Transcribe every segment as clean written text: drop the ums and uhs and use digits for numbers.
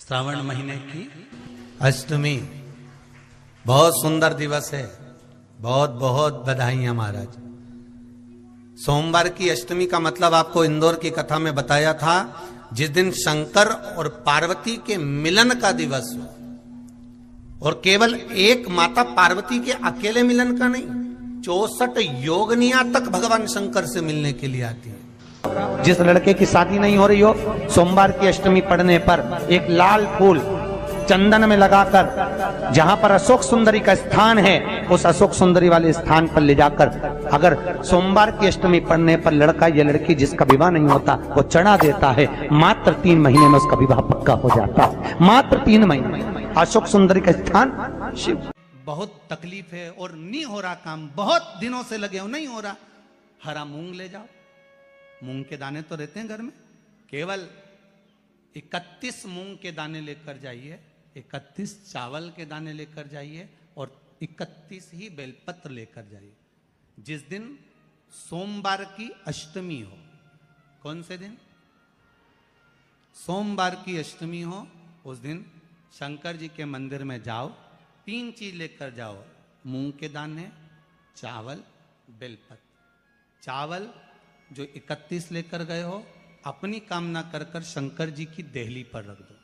श्रावण महीने की अष्टमी बहुत सुंदर दिवस है। बहुत बहुत बधाइयां महाराज। सोमवार की अष्टमी का मतलब आपको इंदौर की कथा में बताया था, जिस दिन शंकर और पार्वती के मिलन का दिवस हो, और केवल एक माता पार्वती के अकेले मिलन का नहीं, 64 योगनिया तक भगवान शंकर से मिलने के लिए आती है। जिस लड़के की शादी नहीं हो रही हो, सोमवार की अष्टमी पड़ने पर एक लाल फूल चंदन में लगाकर, जहां पर अशोक सुंदरी का स्थान है, उस अशोक सुंदरी वाले स्थान पर ले जाकर, अगर सोमवार की अष्टमी पड़ने पर लड़का या लड़की जिसका विवाह नहीं होता वो चढ़ा देता है, मात्र 3 महीने में उसका विवाह पक्का हो जाता है। मात्र 3 महीने। अशोक सुंदरी का स्थान शिव। बहुत तकलीफ है और नहीं हो रहा काम, बहुत दिनों से लगे हो, नहीं हो रहा। हरा मूंग ले जाओ, मूंग के दाने तो रहते हैं घर में, केवल 31 मूंग के दाने लेकर जाइए, 31 चावल के दाने लेकर जाइए और 31 ही बेलपत्र लेकर जाइए। जिस दिन सोमवार की अष्टमी हो, कौन से दिन? सोमवार की अष्टमी हो, उस दिन शंकर जी के मंदिर में जाओ, 3 चीज लेकर जाओ, मूंग के दाने, चावल, बेलपत्र। चावल जो 31 लेकर गए हो, अपनी कामना कर कर शंकर जी की देहली पर रख दो,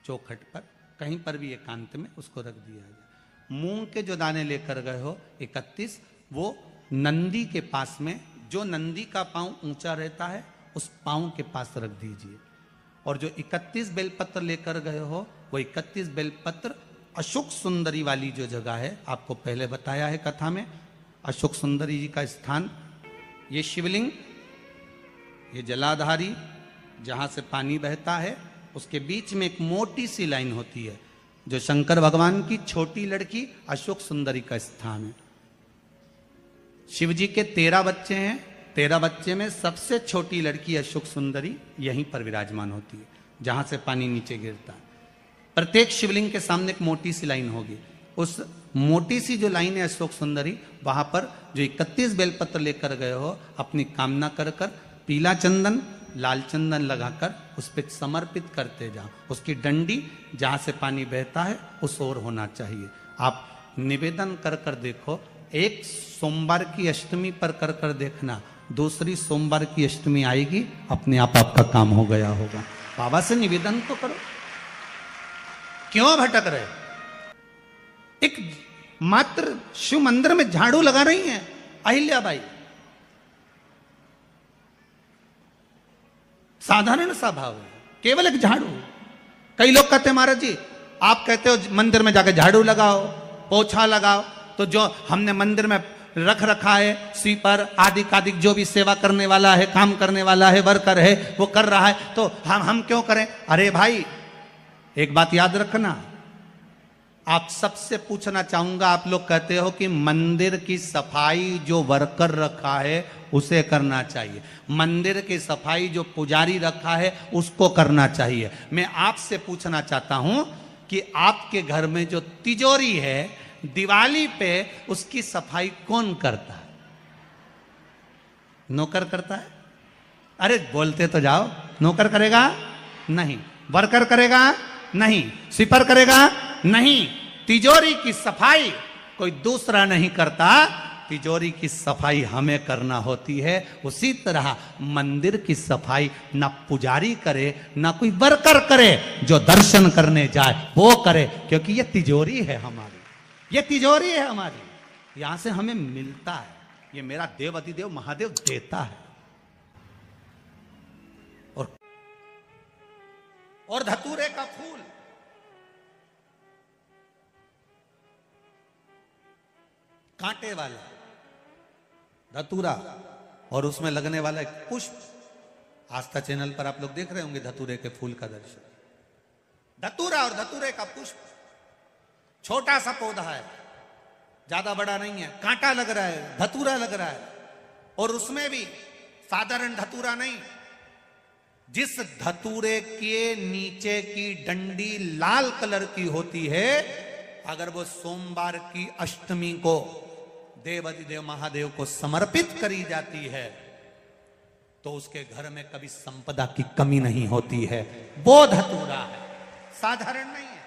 चौखट पर, कहीं पर भी एकांत में उसको रख दिया जाए। मूंग के जो दाने लेकर गए हो 31, वो नंदी के पास में, जो नंदी का पांव ऊंचा रहता है उस पांव के पास रख दीजिए। और जो 31 बेलपत्र लेकर गए हो, वो 31 बेलपत्र अशोक सुंदरी वाली जो जगह है, आपको पहले बताया है कथा में, अशोक सुंदरी जी का स्थान, ये शिवलिंग, ये जलाधारी जहां से पानी बहता है, उसके बीच में एक मोटी सी लाइन होती है, जो शंकर भगवान की छोटी लड़की अशोक सुंदरी का स्थान है। शिव जी के 13 बच्चे हैं, 13 बच्चे में सबसे छोटी लड़की अशोक सुंदरी यहीं पर विराजमान होती है, जहां से पानी नीचे गिरता है। प्रत्येक शिवलिंग के सामने एक मोटी सी लाइन होगी, उस मोटी सी जो लाइन है अशोक सुंदरी, वहां पर जो 31 बेलपत्र लेकर गए हो, अपनी कामना कर कर पीला चंदन, लाल चंदन लगाकर उस पर समर्पित करते जाओ। उसकी डंडी जहां से पानी बहता है उस ओर होना चाहिए। आप निवेदन कर कर देखो, एक सोमवार की अष्टमी पर कर कर देखना, दूसरी सोमवार की अष्टमी आएगी, अपने आप आपका काम हो गया होगा। बाबा से निवेदन तो करो, क्यों भटक रहे? एक मात्र शिव मंदिर में झाड़ू लगा रही हैं अहिल्याबाई, साधारण सा भाव है, केवल एक झाड़ू। कई लोग कहते हैं महाराज जी, आप कहते हो मंदिर में जाकर झाड़ू लगाओ, पोछा लगाओ, तो जो हमने मंदिर में रख रखा है स्वीपर आदि कादिक, जो भी सेवा करने वाला है, काम करने वाला है, वर्कर है, वो कर रहा है, तो हम क्यों करें? अरे भाई, एक बात याद रखना, आप सबसे पूछना चाहूंगा, आप लोग कहते हो कि मंदिर की सफाई जो वर्कर रखा है उसे करना चाहिए, मंदिर की सफाई जो पुजारी रखा है उसको करना चाहिए। मैं आपसे पूछना चाहता हूं कि आपके घर में जो तिजोरी है, दिवाली पे उसकी सफाई कौन करता है? नौकर करता है? अरे बोलते तो जाओ। नौकर करेगा? नहीं। वर्कर करेगा? नहीं। स्वीपर करेगा? नहीं। तिजोरी की सफाई कोई दूसरा नहीं करता, तिजोरी की सफाई हमें करना होती है। उसी तरह मंदिर की सफाई ना पुजारी करे, ना कोई वर्कर करे, जो दर्शन करने जाए वो करे, क्योंकि ये तिजोरी है हमारी, ये तिजोरी है हमारी, यहां से हमें मिलता है, ये मेरा देव अधिदेव महादेव देता है। और धतूरे का फूल, कांटे वाला धतूरा, और उसमें लगने वाला एक पुष्प, आस्था चैनल पर आप लोग देख रहे होंगे धतूरे के फूल का दर्शन। धतूरा और धतूरे का पुष्प, छोटा सा पौधा है, ज्यादा बड़ा नहीं है, कांटा लग रहा है, धतूरा लग रहा है, और उसमें भी साधारण धतूरा नहीं, जिस धतूरे के नीचे की डंडी लाल कलर की होती है, अगर वो सोमवार की अष्टमी को देव अधिदेव महादेव को समर्पित करी जाती है, तो उसके घर में कभी संपदा की कमी नहीं होती है। वो धतूरा है। साधारण नहीं है।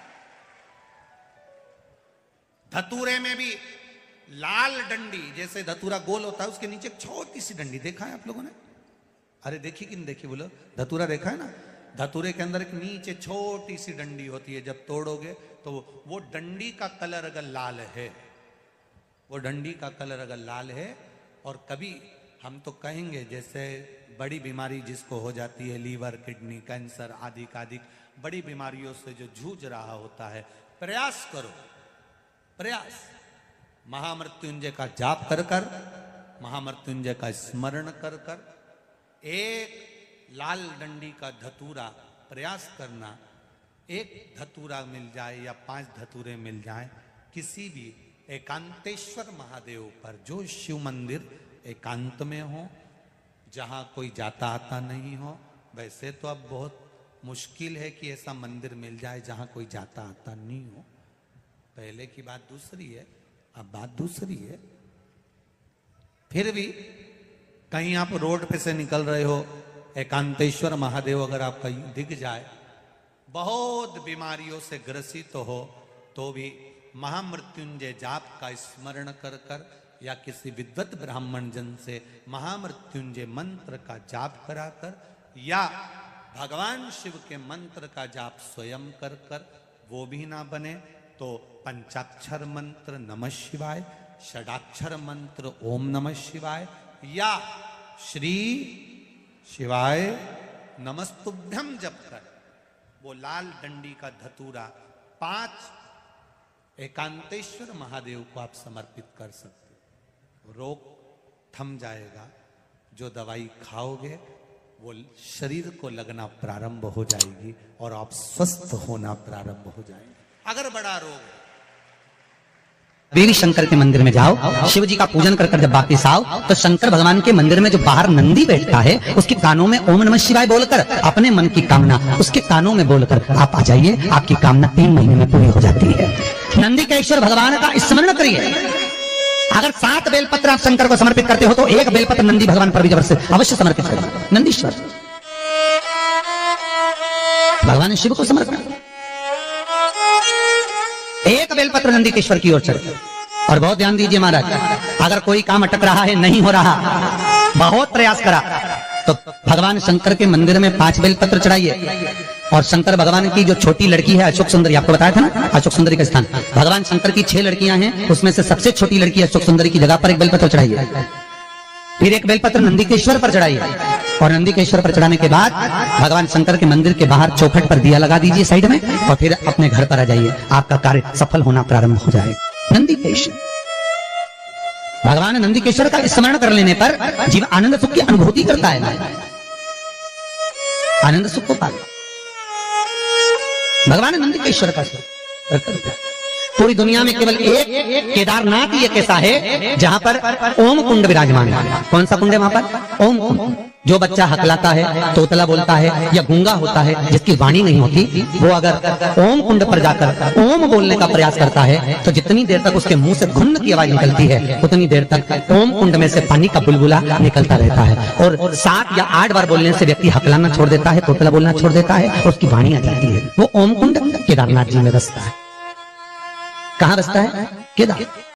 धतूरे में भी लाल डंडी, जैसे धतूरा गोल होता है उसके नीचे एक छोटी सी डंडी, देखा है आप लोगों ने? अरे देखी कि नहीं देखी बोलो? धतूरा देखा है ना? धतूरे के अंदर एक नीचे छोटी सी डंडी होती है, जब तोड़ोगे तो वो डंडी का कलर अगर लाल है, वो डंडी का कलर अगर लाल है, और कभी हम तो कहेंगे जैसे बड़ी बीमारी जिसको हो जाती है, लीवर, किडनी, कैंसर आदि आदि बड़ी बीमारियों से जो जूझ रहा होता है, प्रयास करो, प्रयास महामृत्युंजय का जाप कर कर, महामृत्युंजय का स्मरण कर कर, एक लाल डंडी का धतूरा प्रयास करना, एक धतूरा मिल जाए या 5 धतूरे मिल जाए किसी भी एकांतेश्वर महादेव पर, जो शिव मंदिर एकांत में हो, जहां कोई जाता आता नहीं हो। वैसे तो अब बहुत मुश्किल है कि ऐसा मंदिर मिल जाए जहां कोई जाता आता नहीं हो, पहले की बात दूसरी है, अब बात दूसरी है। फिर भी कहीं आप रोड पे से निकल रहे हो, एकांतेश्वर महादेव अगर आप कहीं दिख जाए, बहुत बीमारियों से ग्रसित हो, तो भी महामृत्युंजय जाप का स्मरण कर कर या किसी विद्वत ब्राह्मण जन से महामृत्युंजय मंत्र का जाप कराकर, या भगवान शिव के मंत्र का जाप स्वयं कर कर, वो भी ना बने तो पंचाक्षर मंत्र नमः शिवाय, षडाक्षर मंत्र ओम नमः शिवाय, या श्री शिवाय नमस्तुभ्यम जप कर वो लाल डंडी का धतूरा 5 एकांतेश्वर महादेव को आप समर्पित कर सकते हो। रोग थम जाएगा, जो दवाई खाओगे वो शरीर को लगना प्रारंभ हो जाएगी और आप स्वस्थ होना प्रारंभ हो जाएंगे। अगर बड़ा रोग है, देवी शंकर के मंदिर में जाओ, शिव जी का पूजन कर जब वापिस आओ, तो शंकर भगवान के मंदिर में जो बाहर नंदी बैठता है, उसके कानों में ओम नमः शिवाय बोलकर अपने मन की कामना उसके कानों में बोलकर आप आ जाइए, आपकी कामना 3 महीने में पूरी हो जाती है। नंदी के ईश्वर भगवान का स्मरण करिए। अगर 7 बेलपत्र आप शंकर को समर्पित करते हो तो 1 बेलपत्र नंदी भगवान पर भी जबरदस्त अवश्य समर्पित करिए। नंदीश्वर भगवान शिव को समर्पण, 1 बेलपत्र नंदीकेश्वर की ओर चढ़े। और बहुत ध्यान दीजिए महाराज, अगर कोई काम अटक रहा है, नहीं हो रहा, बहुत प्रयास करा, तो भगवान शंकर के मंदिर में 5 बेलपत्र चढ़ाइए। और शंकर भगवान की जो छोटी लड़की है अशोक सुंदरी, आपको बताया था ना अशोक सुंदरी का स्थान, भगवान शंकर की 6 लड़कियां हैं, उसमें से सबसे छोटी लड़की अशोक सुंदरी की जगह पर 1 बेलपत्र चढ़ाइए। फिर 1 बेलपत्र नंदीकेश्वर पर चढ़ाइए। और नंदीकेश्वर पर चढ़ाने के बाद भगवान शंकर के मंदिर के बाहर चौखट पर दिया लगा दीजिए साइड में, और फिर अपने घर पर आ जाइए, आपका कार्य सफल होना प्रारंभ हो जाएगा। नंदीकेश्वर भगवान नंदीकेश्वर का स्मरण कर लेने पर जीव आनंद सुख की अनुभूति करता है, आनंद सुख को पाता। भगवान नंदीकेश्वर का पूरी दुनिया में केवल एक केदारनाथ ही एक ऐसा है जहां पर ओम कुंड विराजमान है। कौन सा कुंड है वहां पर? ओम कुंड। जो बच्चा हकलाता है, तोतला बोलता है या गूंगा होता है, जिसकी वाणी नहीं होती, वो अगर ओम कुंड पर जाकर ओम बोलने का प्रयास करता है तो जितनी देर तक उसके मुंह से घुन्न की आवाज निकलती है, उतनी देर तक ओम कुंड में से पानी का बुलबुला निकलता रहता है। और 7 या 8 बार बोलने से व्यक्ति हकलाना छोड़ देता है, तोतला बोलना छोड़ देता है और उसकी वाणी आ जाती है। वो ओम कुंड केदारनाथ जी में बसता है। कहां बसता है? केदार।